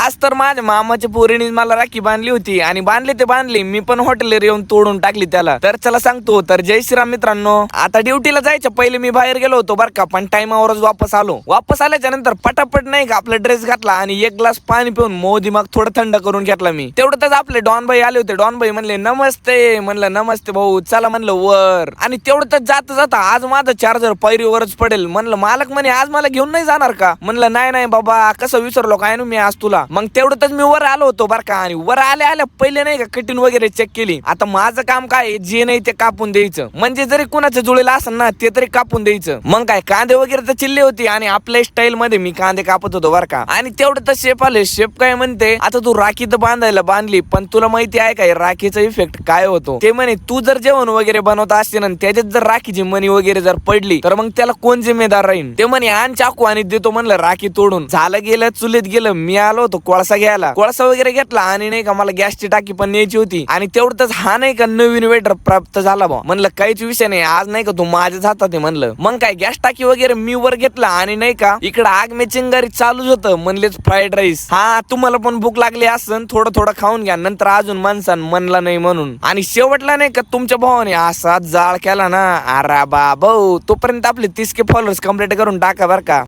आज तर माझ्या मामाच्या पोरीने मला राखी बांधली होती आणि बांधली मी पण हॉटेलवर येऊन तोडून टाकली त्याला. तर चला सांगतो, तर जय श्रीराम मित्रांनो. आता ड्युटीला जायचं पहिले मी बाहेर गेलो होतो बरं का, पण टाइमावरच वापस आलो. वापस आल्याच्या नंतर पटापट नाही का आपला ड्रेस घातला आणि एक ग्लास पाणी पिऊन मो दिमाग थोडं थंड करून घेतला मी. तेवढंच आपले डॉन भाई आले होते. डॉन भाई म्हणले नमस्ते. म्हणलं नमस्ते भाऊ, चला म्हणलं वर. आणि तेवढंच जाता जाता आज माझं चार्जर पैरीवरच पडेल. म्हणलं मालक म्हणे आज मला घेऊन नाही जाणार का? म्हणलं नाही बाबा, कसं विसरलो काय ना मी आज तुला. मग तेवढंच मी वर आलो होतो बरं का, आणि वर आल्या पहिले नाही का कटिंग वगैरे चेक केली. आता माझं काम काय, जे नाही ते कापून द्यायचं. म्हणजे जरी कुणाचं जुळेलं असेल ना ते तरी कापून द्यायचं. मग काय कांदे वगैरे तर चिल्ले होती आणि आपल्या स्टाईल मध्ये मी कांदे कापत होतो बरं का. आणि तेवढं तर शेप आले. शेप काय म्हणते, आता तू राखी तर बांधायला बांधली, पण तुला माहिती आहे काय राखीचा इफेक्ट काय होतो? ते म्हणे तू जर जेवण वगैरे बनवत असते ना त्याच्यात जर राखीची मणी वगैरे जर पडली तर मग त्याला कोण जिम्मेदार राहील? ते म्हणे आण चाकू आणि देतो म्हणलं राखी तोडून. झालं गेलं चुलीत गेलं. मी आलो होतो कोळसा घ्यायला, कोळसा वगैरे घेतला आणि नाही का मला गॅसची टाकी पण न्यायची होती. आणि तेवढंच हा नाही का नवीन वेटर प्राप्त झाला बा. म्हणलं काहीच विषय नाही, आज नाही का तू माझ्याच हातात आहे म्हणलं. मग काय गॅस टाकी वगैरे मी वर घेतला आणि नाही का इकडं आग में चिंगारी चालूच होतं. म्हणलेच फ्राईड राईस. हा तुम्हाला पण भूक लागली असन, थोडं थोडं खाऊन घ्या, नंतर अजून माणसान म्हणला नाही म्हणून. आणि शेवटला नाही का तुमच्या भावाने असा जाळ केला ना, अरे बाबा तोपर्यंत आपले 30K फॉलोअर्स कम्प्लीट करून टाका बर का.